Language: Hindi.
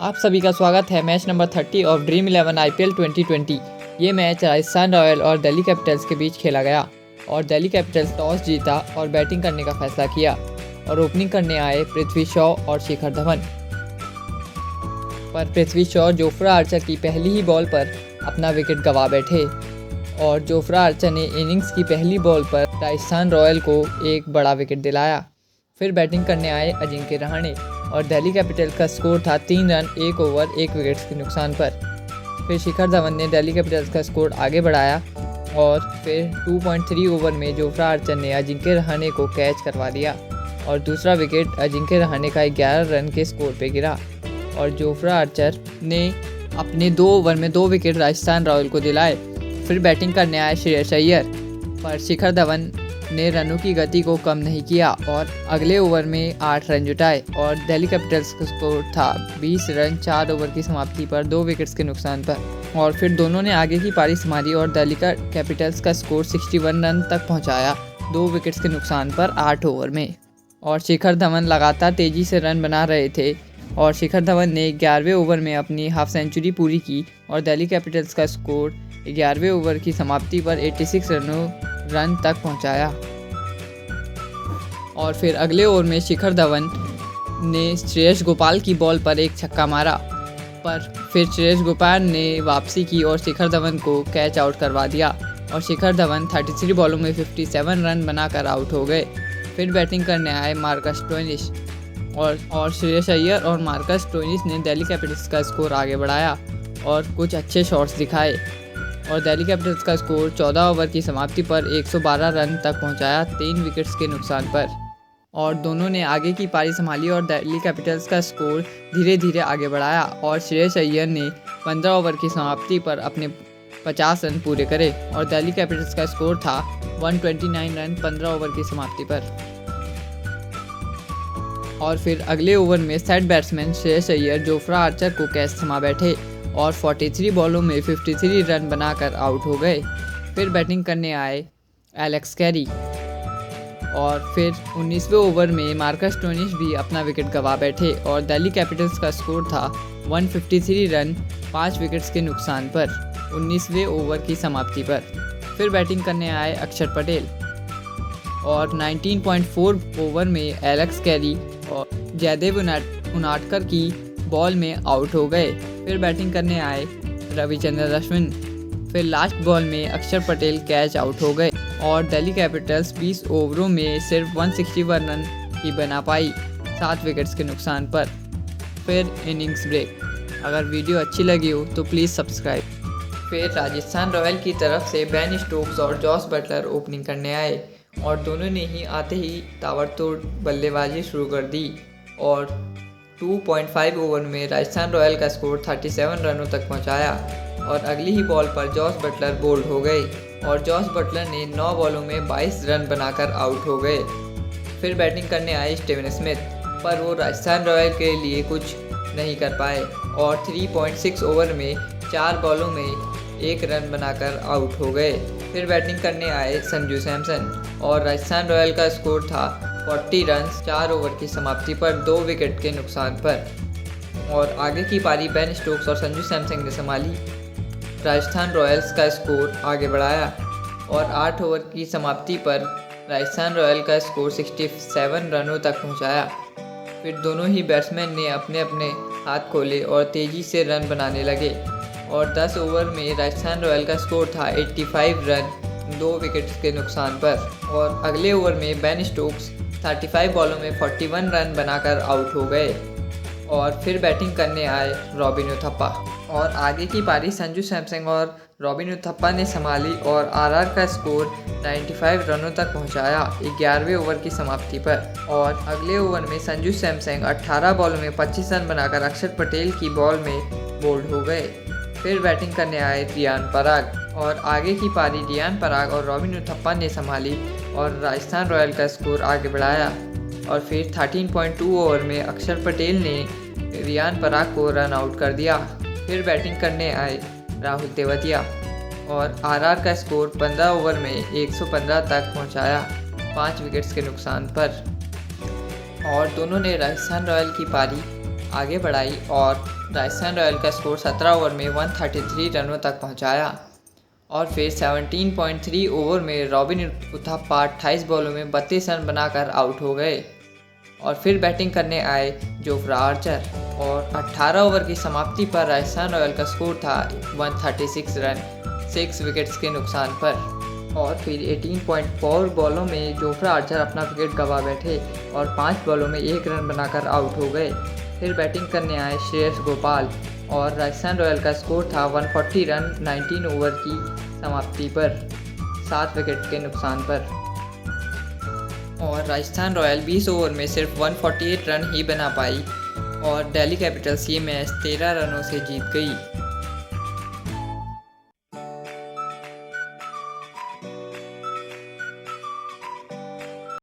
आप सभी का स्वागत है match number 30 of dream 11 IPL 2020। ये मैच राजस्थान रॉयल और दिल्ली कैपिटल्स के बीच खेला गया और दिल्ली कैपिटल्स टॉस जीता और बैटिंग करने का फैसला किया और ओपनिंग करने आए पृथ्वी शॉ और शिखर धवन। पर पृथ्वी शॉ जोफ्रा आर्चर की पहली ही बॉल पर अपना विकेट गंवा बैठे और जोफ्रा आर्चर ने इनिंग्स की पहली बॉल पर राजस्थान रॉयल को एक बड़ा विकेट दिलाया। फिर बैटिंग करने आए अजिंक्य रहाणे और दिल्ली कैपिटल्स का स्कोर था 3 रन 1 ओवर 1 विकेट के नुकसान पर। फिर शिखर धवन ने दिल्ली कैपिटल्स का स्कोर आगे बढ़ाया और फिर 2.3 ओवर में जोफ्रा आर्चर ने अजिंक्य रहाणे को कैच करवा दिया और दूसरा विकेट अजिंक्य रहाणे का 11 रन के स्कोर पे गिरा और जोफ्रा आर्चर ने अपने 2 ओवर में 2 विकेट राजस्थान रॉयल को दिलाए। फिर बैटिंग करने आए श्रेयस अय्यर पर शिखर धवन ने रनों की गति को कम नहीं किया और अगले ओवर में 8 रन जुटाए और दिल्ली कैपिटल्स का स्कोर था 20 रन 4 ओवर की समाप्ति पर 2 विकेट्स के नुकसान पर। और फिर दोनों ने आगे की पारी संभाली और दिल्ली कैपिटल्स का स्कोर 61 रन तक पहुंचाया 2 विकेट्स के नुकसान पर 8 ओवर में। और शिखर धवन लगातार तेज़ी से रन बना रहे थे और शिखर धवन ने 11वें ओवर में अपनी हाफ सेंचुरी पूरी की और दिल्ली कैपिटल्स का स्कोर 11वें ओवर की समाप्ति पर 86 रन तक पहुंचाया। और फिर अगले ओवर में शिखर धवन ने श्रेयस गोपाल की बॉल पर एक छक्का मारा पर फिर श्रेयस गोपाल ने वापसी की और शिखर धवन को कैच आउट करवा दिया और शिखर धवन 33 बॉलों में 57 रन बनाकर आउट हो गए। फिर बैटिंग करने आए मार्कस स्टोइनिस और श्रेयस अय्यर और मार्कस स्टोइनिस ने दिल्ली कैपिटल्स का स्कोर आगे बढ़ाया और कुछ अच्छे शॉट्स दिखाए और दिल्ली कैपिटल्स का स्कोर 14 ओवर की समाप्ति पर 112 रन तक पहुंचाया 3 विकेट्स के नुकसान पर। और दोनों ने आगे की पारी संभाली और दिल्ली कैपिटल्स का स्कोर धीरे धीरे आगे बढ़ाया और श्रेयस अय्यर ने 15 ओवर की समाप्ति पर अपने 50 रन पूरे करे और दिल्ली कैपिटल्स का स्कोर था 129 रन 15 ओवर की समाप्ति पर। और फिर अगले ओवर में set batsman Shreyas Iyer Jofra Archer को कैच थमा बैठे और 43 बॉलों में 53 रन बनाकर आउट हो गए। फिर बैटिंग करने आए एलेक्स कैरी और फिर 19वें ओवर में मार्कस स्टोइनिस भी अपना विकेट गंवा बैठे और दिल्ली कैपिटल्स का स्कोर था 153 रन 5 विकेट्स के नुकसान पर 19वें ओवर की समाप्ति पर। फिर बैटिंग करने आए अक्षर पटेल और 19.4 ओवर में एलेक्स कैरी और जयदेव उनाडकर की बॉल में आउट हो गए। फिर बैटिंग करने आए रविचंद्रन अश्विन। फिर लास्ट बॉल में अक्षर पटेल कैच आउट हो गए और दिल्ली कैपिटल्स 20 ओवरों में सिर्फ 161 रन ही बना पाई 7 विकेट्स के नुकसान पर। फिर इनिंग्स ब्रेक। अगर वीडियो अच्छी लगी हो तो प्लीज़ सब्सक्राइब। फिर राजस्थान रॉयल की तरफ से बेन स्टोक्स और जॉस बटलर ओपनिंग करने आए और दोनों ने ही आते ही ताबड़तोड़ बल्लेबाजी शुरू कर दी और 2.5 ओवर में राजस्थान रॉयल का स्कोर 37 रनों तक पहुंचाया और अगली ही बॉल पर जॉस बटलर बोल्ड हो गए और जॉस बटलर ने 9 बॉलों में 22 रन बनाकर आउट हो गए। फिर बैटिंग करने आए स्टीवन स्मिथ पर वो राजस्थान रॉयल के लिए कुछ नहीं कर पाए और 3.6 ओवर में 4 बॉलों में 1 रन बनाकर आउट हो गए। फिर बैटिंग करने आए संजू सैमसन और राजस्थान रॉयल का स्कोर था 40 रन 4 ओवर की समाप्ति पर 2 विकेट के नुकसान पर। और आगे की पारी बेन स्टोक्स और संजू सैमसन ने संभाली। राजस्थान रॉयल्स का स्कोर आगे बढ़ाया और 8 ओवर की समाप्ति पर राजस्थान रॉयल का स्कोर 67 रनों तक पहुंचाया। फिर दोनों ही बैट्समैन ने अपने अपने हाथ खोले और तेज़ी से रन बनाने लगे और 10 ओवर में राजस्थान रॉयल का स्कोर था 85 रन 2 विकेट्स के नुकसान पर। और अगले ओवर में बेन स्टोक्स 35 बॉलों में 41 रन बनाकर आउट हो गए और फिर बैटिंग करने आए रॉबिन उथप्पा और आगे की पारी संजू सैमसन और रॉबिन उथप्पा ने संभाली और आरआर का स्कोर 95 रनों तक पहुंचाया 11वें ओवर की समाप्ति पर। और अगले ओवर में संजू सैमसन 18 बॉलों में 25 रन बनाकर अक्षर पटेल की बॉल में बोल्ड हो गए। फिर बैटिंग करने आए रियान पराग और आगे की पारी रियान पराग और रॉबिन उथप्पा ने संभाली और राजस्थान रॉयल का स्कोर आगे बढ़ाया और फिर 13.2 ओवर में अक्षर पटेल ने रियान पराग को रन आउट कर दिया। फिर बैटिंग करने आए राहुल तेवतिया और आरआर का स्कोर 15 ओवर में 115 तक पहुंचाया 5 विकेट्स के नुकसान पर। और दोनों ने राजस्थान रॉयल की पारी आगे बढ़ाई और राजस्थान रॉयल का स्कोर 17 ओवर में 133 रनों तक पहुंचाया। और फिर 17.3 ओवर में रॉबिन उथप्पा 28 बॉलों में 32 रन बनाकर आउट हो गए। और फिर बैटिंग करने आए जोफ्रा आर्चर और 18 ओवर की समाप्ति पर राजस्थान रॉयल का स्कोर था 136 रन 6 विकेट्स के नुकसान पर। और फिर 18.4 बॉलों में जोफ्रा आर्चर अपना विकेट गंवा बैठे और 5 बॉलों में 1 रन बनाकर आउट हो गए। फिर बैटिंग करने आए श्रेयस गोपाल और राजस्थान रॉयल का स्कोर था 140 रन 19 ओवर की समाप्ति पर 7 विकेट के नुकसान पर। और राजस्थान रॉयल 20 ओवर में सिर्फ 148 रन ही बना पाई और दिल्ली कैपिटल्स ये मैच 13 रनों से जीत गई।